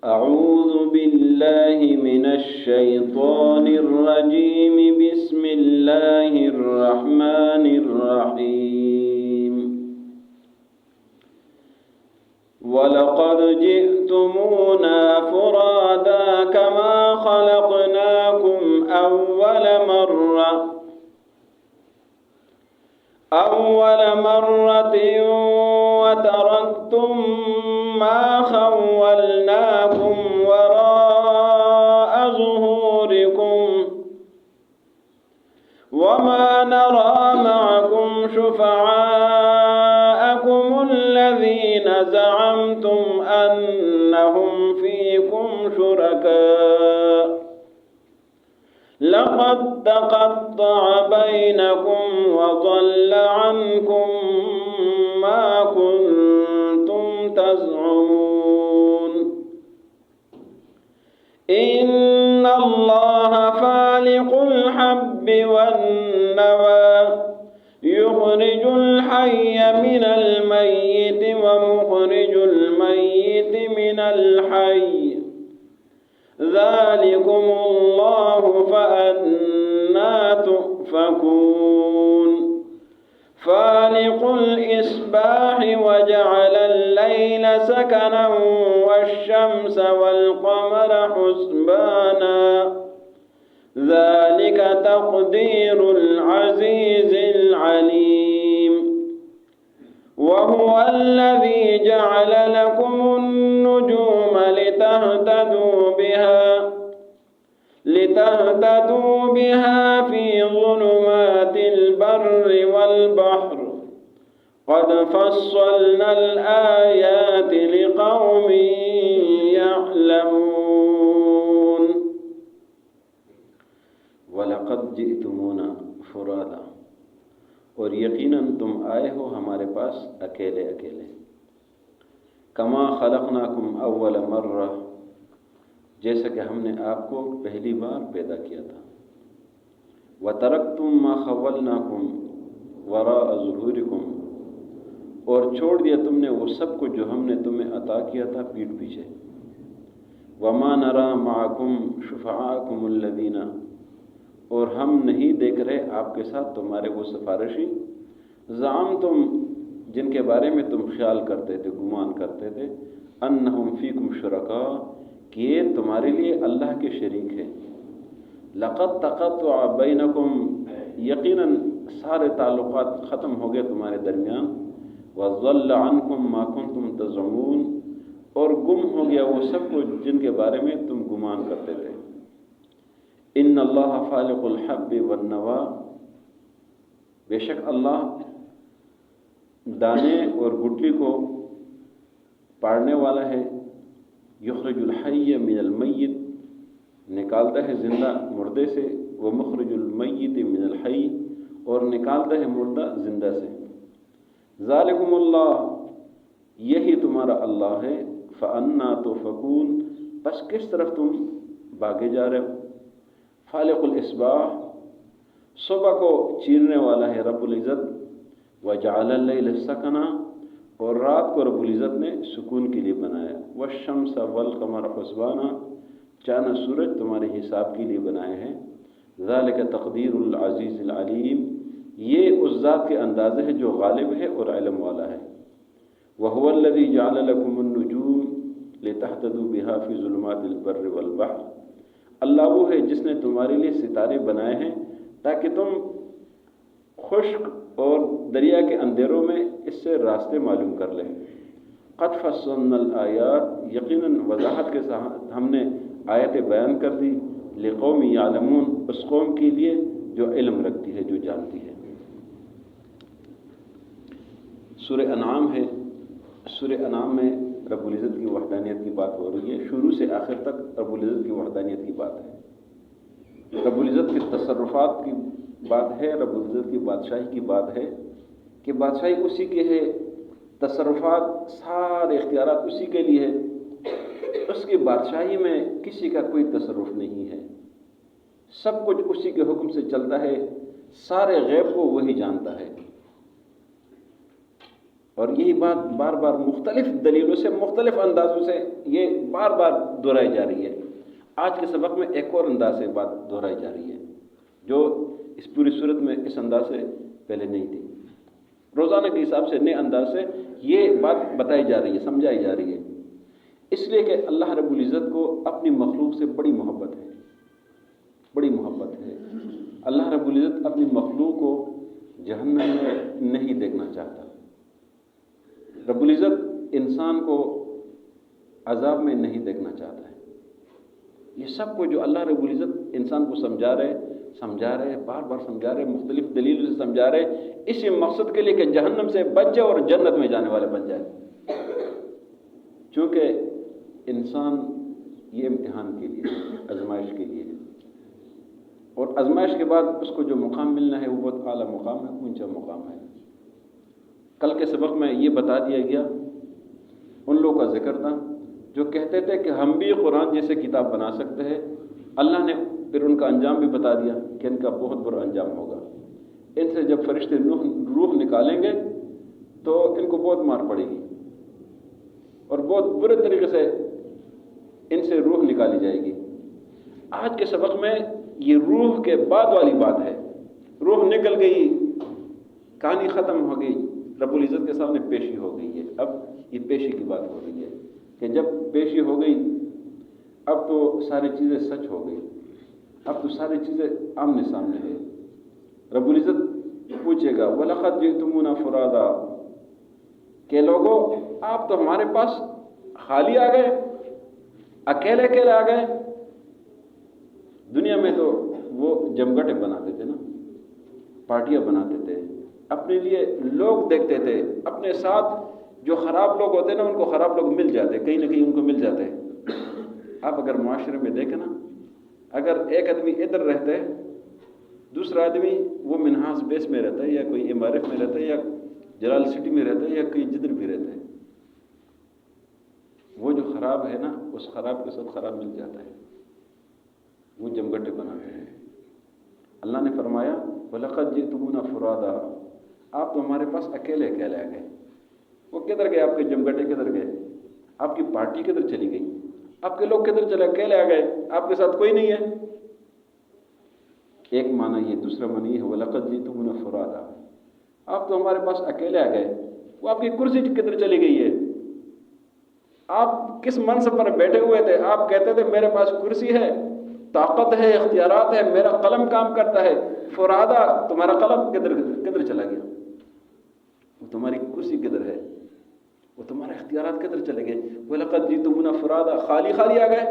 أعوذ بالله من الشيطان الرجيم. بسم الله الرحمن الرحيم. ولقد جئتمونا فرادا كما خلقناكم أول مرة وتركتم ما خولناكم وراء ظهوركم وما نرى معكم شفعاءكم الذين زعمتم أنهم فيكم شركاء لقد تقطع بينكم وضل عنكم ما كنتم تزعمون. إن الله فالق الحب والنوى يخرج الحي من الميت ومخرج الميت من الحي ذلكم الله فأنى تؤفكون. فالق الإصباح وجعل الليل سكنا والشمس والقمر حسبانا ذلك تقدير العزيز العليم. وهو الذي جعل لكم النجوم لتهتدوا بها في ظلمات البر والبحر قد فصلنا الآيات لقوم يعلمون. وَلَقَدْ جِئْتُمُونَا فُرَادًا، اور یقیناً تم آئے ہو ہمارے پاس اکیلے اکیلے. کما خلقناکم اول مرہ، جیسا کہ ہم نے آپ کو پہلی بار پیدا کیا تھا. وَتَرَكْتُمْ مَا خَوَّلْنَاكُمْ وَرَاءَ ظُهُورِكُمْ، اور چھوڑ دیا تم نے وہ سب کچھ جو ہم نے تمہیں عطا کیا تھا پیٹھ پیچھے. وَمَا نَرَى مَعَكُمْ شُفَعَاءَكُمُ الَّذِينَ، اور ہم نہیں دیکھ رہے آپ کے ساتھ تمہارے وہ سفارشی زعمتم، جن کے بارے میں تم خیال کرتے تھے، گمان کرتے تھے، انہم فیکم شرکاء، کہ یہ تمہارے لیے اللہ کے شریک ہیں. لقد تقطع بینکم، یقیناً سارے تعلقات ختم ہو گئے تمہارے درمیان. وضل عنکم ما کنتم تزعمون، اور گم ہو گیا وہ سب کچھ جن کے بارے میں تم گمان کرتے تھے. ان اللہ فالق الحب والنوى، بے شک اللہ دانے اور گٹلی کو پاڑنے والا ہے. یخرج الحی من المیت، نکالتا ہے زندہ مردے سے. ومخرج المیت من الحی، اور نکالتا ہے مردہ زندہ سے. ذالکم اللہ، یہی تمہارا اللہ ہے. فأنا تؤفکون، پس کس طرف تم بھاگے جا رہے ہو. فالق الاصباح، صبح کو چیرنے والا ہے رب العزت. وجعل الليل سکنا، اور رات کو رب العزت نے سکون کے لیے بنایا. والشمس والقمر حسبانا، چاند سورج تمہارے حساب کے لیے بنائے ہیں. ذالک تقدیر العزیز العلیم، یہ اس ذات کے اندازے ہے جو غالب ہے اور علم والا ہے. وهو الذی جعل لکم النجوم لتهتدوا بها فی ظلمات البر والبحر، اللہ وہ ہے جس نے تمہارے لیے ستارے بنائے ہیں تاکہ تم خشک اور دریا کے اندھیروں میں اس سے راستے معلوم کر لیں. قد فصلنا الآیات، یقیناً وضاحت کے ساتھ ہم نے آیتیں بیان کر دی. لقوم یعلمون، اس قوم کے لیے جو علم رکھتی ہے، جو جانتی ہے. سورہ انعام ہے. سورہ انعام میں رب العزت کی وحدانیت کی بات ہو رہی ہے. شروع سے آخر تک رب العزت کی وحدانیت کی بات ہے. رب العزت کے تصرفات کی بات ہے، رب العزت کی بادشاہی کی بات ہے کہ بادشاہی اسی کے ہے، تصرفات سارے اختیارات اسی کے لیے ہے. اس کی بادشاہی میں کسی کا کوئی تصرف نہیں ہے، سب کچھ اسی کے حکم سے چلتا ہے. سارے غیب کو وہی جانتا ہے. اور یہی بات بار بار مختلف دلیلوں سے مختلف اندازوں سے یہ بار بار دہرائی جا رہی ہے۔ آج کے سبق میں ایک اور انداز سے بات دہرائی جا رہی ہے جو اس پوری صورت میں اس انداز سے پہلے نہیں تھی۔ روزانہ کے حساب سے نئے انداز سے یہ بات بتائی جا رہی ہے، سمجھائی جا رہی ہے، اس لیے کہ اللہ رب العزت کو اپنی مخلوق سے بڑی محبت ہے، بڑی محبت ہے۔ اللہ رب العزت اپنی مخلوق کو جہنم میں نہیں دیکھنا چاہتا۔ رب العزت انسان کو عذاب میں نہیں دیکھنا چاہتا ہے۔ یہ سب کو جو اللہ رب العزت انسان کو سمجھا رہے بار بار سمجھا رہے، مختلف دلیل سے سمجھا رہے، اسی مقصد کے لیے کہ جہنم سے بچ جائے اور جنت میں جانے والے بن جائے۔ چونکہ انسان یہ امتحان کے لیے، آزمائش کے لیے ہے، اور آزمائش کے بعد اس کو جو مقام ملنا ہے وہ بہت اعلیٰ مقام ہے، اونچا مقام ہے۔ کل کے سبق میں یہ بتا دیا گیا، ان لوگوں کا ذکر تھا جو کہتے تھے کہ ہم بھی قرآن جیسے کتاب بنا سکتے ہیں۔ اللہ نے پھر ان کا انجام بھی بتا دیا کہ ان کا بہت برا انجام ہوگا۔ ان سے جب فرشتے روح نکالیں گے تو ان کو بہت مار پڑے گی، اور بہت برے طریقے سے ان سے روح نکالی جائے گی۔ آج کے سبق میں یہ روح کے بعد والی بات ہے۔ روح نکل گئی، کہانی ختم ہو گئی، رب العزت کے سامنے پیشی ہو گئی ہے۔ اب یہ پیشی کی بات ہو رہی ہے کہ جب پیشی ہو گئی اب تو ساری چیزیں سچ ہو گئی، اب تو ساری چیزیں آمنے سامنے ہے۔ رب العزت پوچھے گا وَلَقَدْ جِئْتُمُونَا فُرَادًا، کہ لوگوں آپ تو ہمارے پاس خالی آ گئے، اکیلے اکیلے آ گئے۔ دنیا میں تو وہ جمگٹے بناتے تھے نا، پارٹیاں بناتے تھے، اپنے لیے لوگ دیکھتے تھے، اپنے ساتھ جو خراب لوگ ہوتے ہیں نا ان کو خراب لوگ مل جاتے، کہیں نہ کہیں ان کو مل جاتے ہیں۔ آپ اگر معاشرے میں دیکھیں نا، اگر ایک آدمی ادھر رہتا ہے، دوسرا آدمی وہ منہاس بیس میں رہتا ہے، یا کوئی ایم آر ایف میں رہتا ہے، یا جلال سٹی میں رہتا ہے، یا کہیں جدھر بھی رہتا ہے، وہ جو خراب ہے نا اس خراب کے ساتھ خراب مل جاتا ہے، وہ جمگٹے بناتے ہیں۔ اللہ نے فرمایا وَلَقَدْ جِئْتُمُونَا فُرَادًا، آپ تو ہمارے پاس اکیلے اکیلے آ گئے۔ وہ کدھر گئے؟ آپ کے جمگٹے کدھر گئے؟ آپ کی پارٹی کدھر چلی گئی؟ آپ کے لوگ کدھر چلے؟ اکیلے آ گئے، آپ کے ساتھ کوئی نہیں ہے۔ ایک معنی یہ، دوسرا معنی یہ ہے وَلَقَدْ جِئْتُمُونَا فُرَادًا، آپ تو ہمارے پاس اکیلے آ گئے۔ وہ آپ کی کرسی کدھر چلی گئی ہے؟ آپ کس منصب پر بیٹھے ہوئے تھے؟ آپ کہتے تھے میرے پاس کرسی ہے، طاقت ہے، اختیارات ہے، میرا قلم کام کرتا ہے۔ فرادا، تمہارا قلم کدھر چلا گیا؟ وہ تمہاری کرسی کدھر ہے؟ وہ تمہارے اختیارات کدھر چلے گئے؟ وَلَقَدْ جِئْتُمُونَا فُرَادًا، خالی خالی آ گئے۔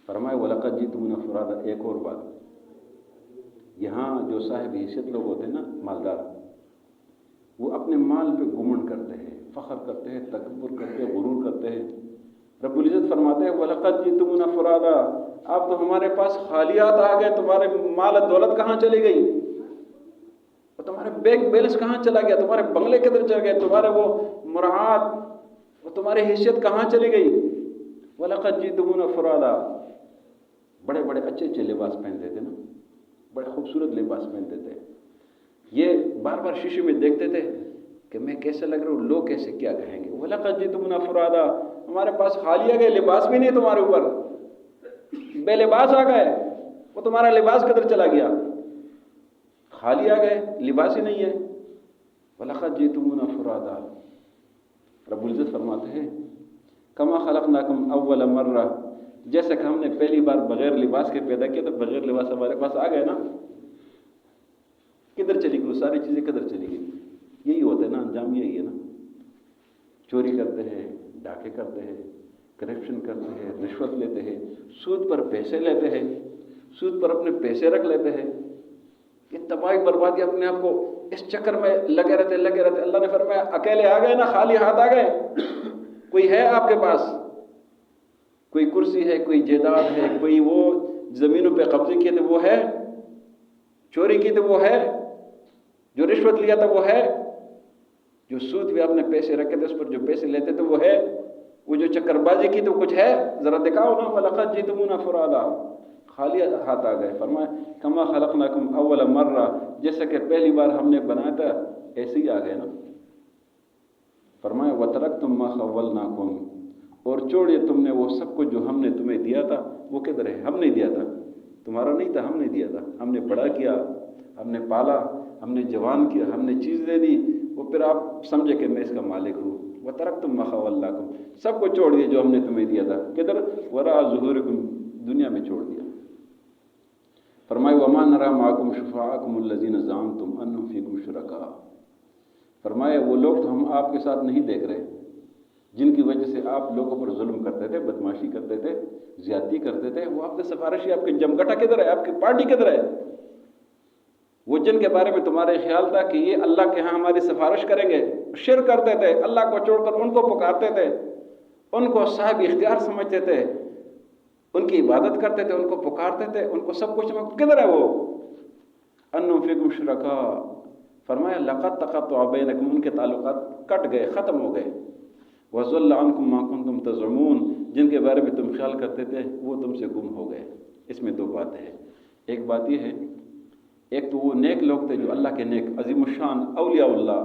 فرمائے وَلَقَدْ جِئْتُمُونَا فُرَادًا۔ ایک اور بات، یہاں جو صاحب حیثیت لوگ ہوتے ہیں نا، مالدار، وہ اپنے مال پہ گمنڈ کرتے ہیں، فخر کرتے ہیں، تکبر کرتے ہیں، غرور کرتے ہیں۔ رب العزت فرماتے ہیں وَلَقَدْ جِئْتُمُونَا فُرَادًا، آپ تو ہمارے پاس خالیات آ گئے، تمہارے مال دولت کہاں چلی گئی؟ اور تمہارے بینک بیلنس کہاں چلا گیا؟ تمہارے بنگلے کدھر چل گئے؟ تمہارے وہ مراعات، وہ تمہاری حیثیت کہاں چلی گئی؟ وَلَقَدْ جِئْتُمُونَا فُرَادًا۔ بڑے بڑے اچھے اچھے لباس پہنتے تھے نا، بڑے خوبصورت لباس پہنتے تھے، یہ بار بار شیشے میں دیکھتے تھے کہ میں کیسے لگ رہا ہوں، لوگ کیسے کیا کہیں گے۔ وَلَقَدْ جِئْتُمُونَا فُرَادًا، ہمارے پاس خالی آ گئے، لباس بھی نہیں تمہارے اوپر، بے لباس آ گئے۔ وہ تمہارا لباس کدھر چلا گیا؟ خالی آ گئے، لباس ہی نہیں ہے۔ وَلَقَدْ جِئْتُمُونَا فُرَادًا۔ رب العزت فرماتے ہیں كَمَا خَلَقْنَاكُمْ أَوَّلَ مَرَّةٍ، جیسے کہ ہم نے پہلی بار بغیر لباس کے پیدا کیا تو بغیر لباس ہمارے پاس آ گئے نا۔ کدھر چلی گئی؟ ساری چیزیں کدھر چلی گئی؟ یہی ہوتا ہے نا، انجام یہی ہے نا۔ چوری کرتے ہیں، ڈاکے کرتے ہیں، کرپشن کرتے ہیں، رشوت لیتے ہیں، سود پر پیسے لیتے ہیں، سود پر اپنے پیسے رکھ لیتے ہیں، یہ تباہی بربادی اپنے آپ کو اس چکر میں لگے رہتے۔ اللہ نے فرمایا اکیلے آ گئے نا، خالی ہاتھ آ گئے؟ کوئی ہے آپ کے پاس؟ کوئی کرسی ہے، کوئی جائیداد ہے، کوئی وہ زمینوں پہ قبضے کیے تھے وہ ہے، چوری کی تھی وہ ہے، جو رشوت لیا تھا وہ ہے، جو سود پہ اپنے پیسے رکھے تھے اس پر جو پیسے لیتے تھے وہ ہے، وہ جو چکر بازی کی تو کچھ ہے؟ ذرا دکھاؤ نا۔ وَلَقَدْ جِئْتُمُونَا فُرَادًا، خالی ہاتھ آ گئے۔ فرمایا كَمَا خَلَقْنَاكُمْ أَوَّلَ مَرَّةٍ، جیسا کہ پہلی بار ہم نے بنایا تھا ایسے ہی آ گئے نا۔ فرمایا وَتَرَكْتُم مَّا خَوَّلْنَاكُمْ، اور چھوڑیے تم نے وہ سب کچھ جو ہم نے تمہیں دیا تھا. وہ کدھر ہے؟ ہم نہیں دیا تھا، تمہارا نہیں تھا، ہم نے دیا تھا. ہم نے بڑا کیا، ہم نے پالا، ہم نے جوان کیا، ہم نے چیز دے دی. وہ پھر آپ سمجھے کہ میں اس کا مالک ہوں. وَتَرَكْتُم مَّا خَوَّلْنَاكُمْ، سب کو چھوڑ دیا جو ہم نے تمہیں دیا تھا. کدھر؟ وَرَاءَ ظُهُورِكُمْ، دنیا میں چھوڑ دیا. فرمایا وَمَا نَرَىٰ مَعَكُمْ شُفَعَاءَكُمُ الَّذِينَ زَعَمْتُمْ أَنَّهُمْ فِيكُمْ شُرَكَاءُ. فرمایا وہ لوگ تو ہم آپ کے ساتھ نہیں دیکھ رہے جن کی وجہ سے آپ لوگوں پر ظلم کرتے تھے، بدماشی کرتے تھے، زیادتی کرتے تھے. وہ آپ کے سفارشی، آپ کے جمگٹا کدھر ہے؟ آپ کی پارٹی کدھر ہے؟ وہ جن کے بارے میں تمہارے خیال تھا کہ یہ اللہ کے ہاں ہماری سفارش کریں گے، شرک کرتے تھے، اللہ کو چھوڑ کر ان کو پکارتے تھے، ان کو صاحب اختیار سمجھتے تھے، ان کی عبادت کرتے تھے، ان کو پکارتے تھے، ان کو سب کچھ کدھر ہے وہ؟ انہم فیکم شرکاء. فرمایا لقد تقطع بینکم، ان کے تعلقات کٹ گئے، ختم ہو گئے. وضل عنکم ما کنتم تزعمون، جن کے بارے میں تم خیال کرتے تھے وہ تم سے گم ہو گئے. اس میں دو باتیں ہیں. ایک بات یہ ہے، ایک تو وہ نیک لوگ تھے جو اللہ کے نیک عظیم الشان اولیاء اللہ،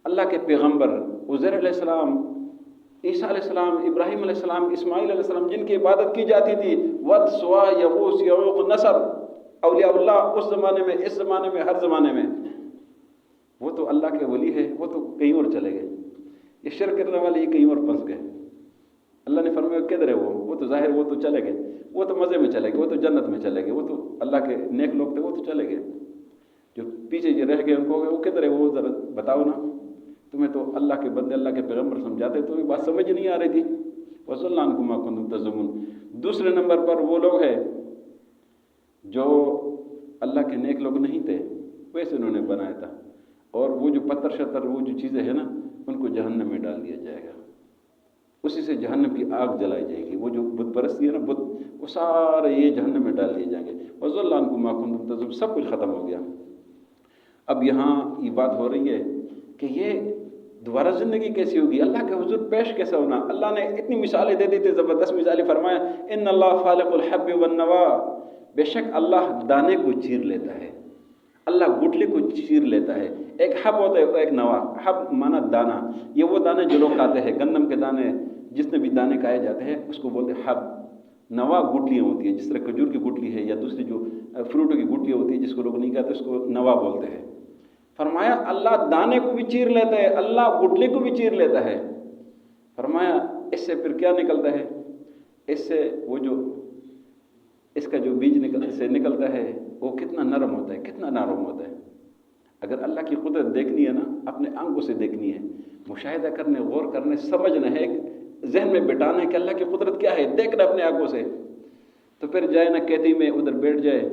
اللہ کے پیغمبر عزیر علیہ السلام، عیسیٰ علیہ السلام، ابراہیم علیہ السلام، اسماعیل علیہ السلام، جن کی عبادت کی جاتی تھی. ود، سوا، یغوث، یعوق، نصر، اولیاء اللہ اس زمانے میں، اس زمانے میں، ہر زمانے میں. وہ تو اللہ کے ولی ہے، وہ تو کہیں اور چلے گئے. یہ شرک کرنے والے یہ کہیں اور پھنس گئے. اللہ نے فرمایا کدھر ہے وہ تو ظاہر وہ تو چلے گئے، وہ تو مزے میں چلے گئے، وہ تو جنت میں چلے گئے، وہ تو اللہ کے نیک لوگ تھے، وہ تو چلے گئے. جو پیچھے جو رہ گئے ان کو وہ کدھر ہے؟ وہ ذرا بتاؤ نا. تمہیں تو اللہ کے بندے، اللہ کے پیغمبر سمجھاتے، تو یہ بات سمجھ نہیں آ رہی تھی. وَصَلَّ عَنْكُمْ مَا كُنْتُمْ تَزْعُمُونَ. دوسرے نمبر پر وہ لوگ ہیں جو اللہ کے نیک لوگ نہیں تھے، ویسے انہوں نے بنایا تھا. اور وہ جو پتھر شتر، وہ جو چیزیں ہیں نا، ان کو جہنم میں ڈال دیا جائے گا. اسی سے جہنم کی آگ جلائی جائے گی. وہ جو بت پرستی ہے نا، بت، وہ سارے یہ جہنم میں ڈال دیے جائیں گے. وَضَلَّ عَنْكُمْ مَا كُنْتُمْ تَزْعُمُونَ. سب کچھ ختم ہو گیا. اب یہاں یہ بات ہو رہی ہے کہ یہ دوبارہ زندگی کیسی ہوگی، اللہ کے حضور پیش کیسا ہونا. اللہ نے اتنی مثالیں دے دی تھی، زبردست مثالیں. فرمایا ان اللہ فالق الحب والنوا، بے شک اللہ دانے کو چیر لیتا ہے، اللہ گٹلی کو چیر لیتا ہے. ایک حب ہوتا ہے، ایک نوا. حب مانا دانہ، یہ وہ دانے جو لوگ کھاتے ہیں، گندم کے دانے، جتنے بھی دانے کھائے جاتے ہیں اس کو بولتے ہیں حب. نوا گٹلیاں ہوتی ہیں، جس طرح کھجور کی گٹلی ہے یا دوسری جو فروٹوں کی گٹلی ہوتی ہے جس کو لوگ نہیں کھاتے، اس کو نوا بولتے ہیں. فرمایا اللہ دانے کو بھی چیر لیتا ہے، اللہ گٹلی کو بھی چیر لیتا ہے. فرمایا اس سے پھر کیا نکلتا ہے؟ اس سے وہ جو اس کا جو بیج نکلتا ہے وہ کتنا نرم ہوتا ہے، کتنا نرم ہوتا ہے. اگر اللہ کی قدرت دیکھنی ہے نا، اپنے آنکھوں سے دیکھنی ہے، مشاہدہ کرنے، غور کرنے، سمجھنا ہے، ذہن میں بٹھانا ہے کہ اللہ کی قدرت کیا ہے، دیکھنا اپنے آنکھوں سے. تو پھر جائے نا کہتی میں ادھر بیٹھ جائے،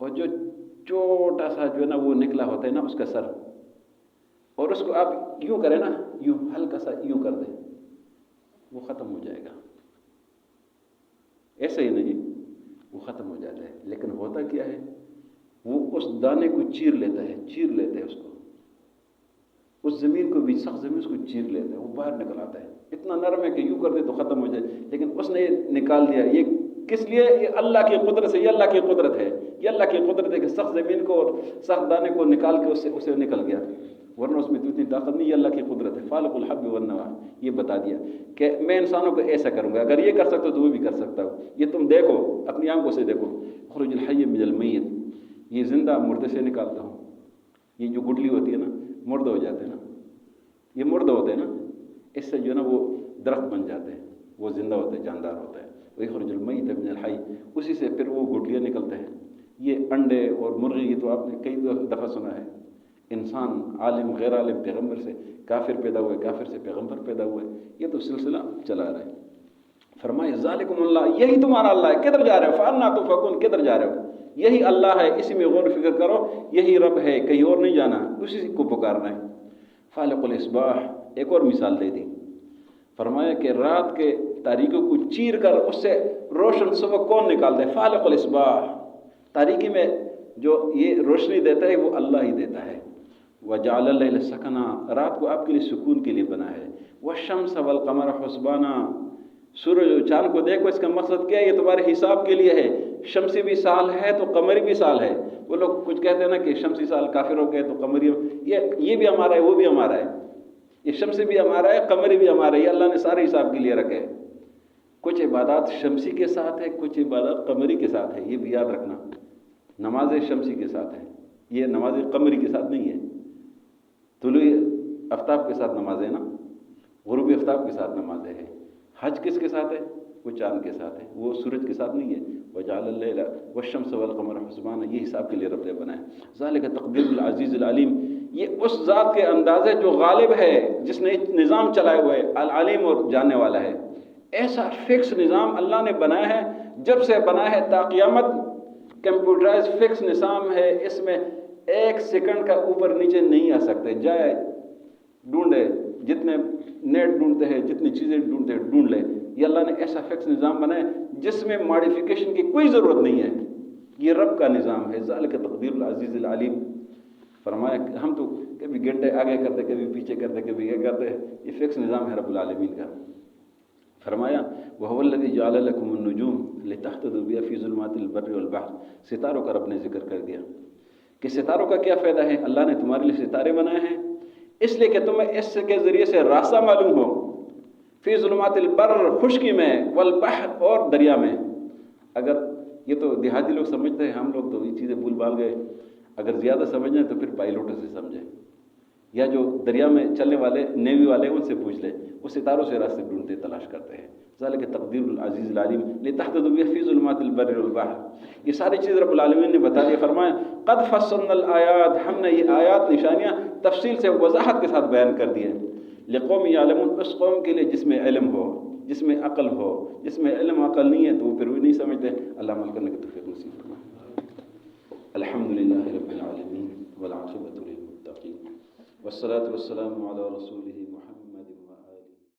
اور جو چھوٹا سا جو ہے نا وہ نکلا ہوتا ہے نا اس کا سر، اور اس کو آپ یوں کریں نا، یوں ہلکا سا یوں کر دیں، وہ ختم ہو جائے گا. ایسا ہی نہیں، وہ ختم ہو جاتا ہے. لیکن ہوتا کیا ہے، وہ اس دانے کو چیر لیتا ہے، چیر لیتا ہے اس کو، اس زمین کو بھی، سخت زمین اس کو چیر لیتا ہے، وہ باہر نکل آتا ہے. اتنا نرم ہے کہ یوں کر دے تو ختم ہو جائے. لیکن اس نے نکال دیا. یہ کس لیے؟ یہ اللہ کی قدرت سے، یہ اللہ کی قدرت ہے، یہ اللہ کی قدرت ہے کہ سخت زمین کو اور سخت دانے کو نکال کے اسے نکل گیا. ورنہ اس میں تو اتنی طاقت نہیں. یہ اللہ کی قدرت ہے. فالق الحب والنوا. یہ بتا دیا کہ میں انسانوں کو ایسا کروں گا، اگر یہ کر سکتا ہوں تو وہ بھی کر سکتا ہوں. یہ تم دیکھو، اپنی آنکھوں سے دیکھو. اخرج الحی من المیت، یہ زندہ مردے سے نکالتا ہوں. یہ جو گٹلی ہوتی ہے نا، مردہ ہو جاتے ہیں نا، یہ مردہ ہوتے ہیں نا، اس سے جو ہے نا وہ درخت بن جاتے ہیں، وہ زندہ ہوتے ہیں، جاندار ہوتا ہے. وَيُخْرِجُ الْمَيِّتَ مِنَ الْحَيِّ، اسی سے پھر وہ گٹلیاں نکلتے ہیں. یہ انڈے اور مرغی، یہ تو آپ نے کئی دفعہ سنا ہے. انسان، عالم، غیر عالم، پیغمبر سے کافر پیدا ہوئے، کافر سے پیغمبر پیدا ہوئے. یہ تو سلسلہ چلا رہا ہے. فرمائے ذالکم اللہ، یہی تمہارا اللہ ہے. کدھر جا رہے ہو؟ فَأَنَّىٰ تُؤْفَكُونَ، کدھر جا رہے ہو؟ یہی اللہ ہے، اسی میں غور و فکر کرو. یہی رب ہے، کہیں اور نہیں جانا، اسی کو پکارنا ہے. فالق الاصباح، ایک اور مثال دے دی. فرمایا کہ رات کے تاریکیوں کو چیر کر اس سے روشن صبح کون نکالتا ہے؟ فالق الاصباح. تاریکی میں جو یہ روشنی دیتا ہے وہ اللہ ہی دیتا ہے. وجعل اللیل سکنا، رات کو آپ کے لیے سکون کے لیے بنا ہے. والشمس والقمر حسبانا، سورج اور چاند کو دیکھو، اس کا مقصد کیا ہے؟ یہ تمہارے حساب کے لیے ہے. شمسی بھی سال ہے تو قمری بھی سال ہے. وہ لوگ کچھ کہتے ہیں نا کہ شمسی سال کافر ہو گئے تو قمری، یہ بھی ہمارا ہے، وہ بھی ہمارا ہے. یہ شمسی بھی ہمارا ہے، قمری بھی ہمارا ہے، یہ اللہ نے سارے حساب کے لیے رکھے ہیں۔ کچھ عبادات شمسی کے ساتھ ہے، کچھ عبادات قمری کے ساتھ ہے، یہ بھی یاد رکھنا۔ نماز شمسی کے ساتھ ہے، یہ نماز قمری کے ساتھ نہیں ہے۔ طلوع آفتاب کے ساتھ نماز ہے نا، غروب آفتاب کے ساتھ نماز ہے۔ حج کس کے ساتھ ہے؟ وہ چاند کے ساتھ ہے، وہ سورج کے ساتھ نہیں ہے۔ وجعل اللیل والشمس والقمر حسبانا، یہ حساب کے لیے رب نے بنایا۔ ذالک تقدیر العزیز العلیم، یہ اس ذات کے انداز ہے جو غالب ہے، جس نے نظام چلائے ہوئے، العلیم اور جاننے والا ہے۔ ایسا فکس نظام اللہ نے بنایا ہے، جب سے بنا ہے تا قیامت کمپیوٹرائز فکس نظام ہے، اس میں ایک سیکنڈ کا اوپر نیچے نہیں آ سکتے۔ جائے ڈھونڈے، جتنے نیٹ ڈھونڈتے ہیں، جتنی چیزیں ڈھونڈتے ہیں ڈھونڈ لے۔ یہ اللہ نے ایسا فکس نظام بنایا جس میں ماڈیفیکیشن کی کوئی ضرورت نہیں ہے، یہ رب کا نظام ہے۔ ذالک تقدیر العزیز العلیم۔ فرمایا کہ ہم تو کبھی گھنٹے آگے کرتے، کبھی پیچھے کرتے، کبھی یہ کرتے، یہ فکس نظام ہے رب العالمین کا۔ فرمایا وَهُوَ الَّذِي جَعَلَ لَكُمُ النُّجُومَ لِتَهْتَدُوا بِهَا فِي ظُلُمَاتِ الْبَرِّ وَالْبَحْرِ۔ ستاروں کا رب نے ذکر کر دیا کہ ستاروں کا کیا فائدہ ہے۔ اللہ نے تمہارے لیے ستارے بنائے ہیں اس لیے کہ تمہیں اس کے ذریعے سے راستہ معلوم ہو، فی ظلمات البر، خشکی میں، والبحر، اور دریا میں۔ اگر یہ تو دیہاتی لوگ سمجھتے ہیں، ہم لوگ تو یہ چیزیں بھول بھال گئے۔ اگر زیادہ سمجھنا ہے تو پھر پائلوٹوں سے سمجھیں، یا جو دریا میں چلنے والے نیوی والے ان سے پوچھ لیں، وہ ستاروں سے راستے ڈھونڈتے تلاش کرتے ہیں۔ ذالک تقدیر العزیز العلیم لتہتدوا بہ فی ظلمات البر والبحر۔ یہ ساری چیز رب العالمین نے بتا دی۔ فرمایا قد فصلنا الآیات، ہم نے یہ آیات نشانیاں تفصیل سے وضاحت کے ساتھ بیان کر دی ہیں، لقوم یعلمون، اس قوم کے لیے جس میں علم ہو، جس میں عقل ہو۔ جس میں علم عقل نہیں ہے تو وہ پھر بھی نہیں سمجھتے۔ اللہ عمل کرنے کی توفیق نصیب فرمائے۔ الحمدللہ رب العالمین والعاقبۃ للمتقین والصلاۃ والسلام علی رسولہ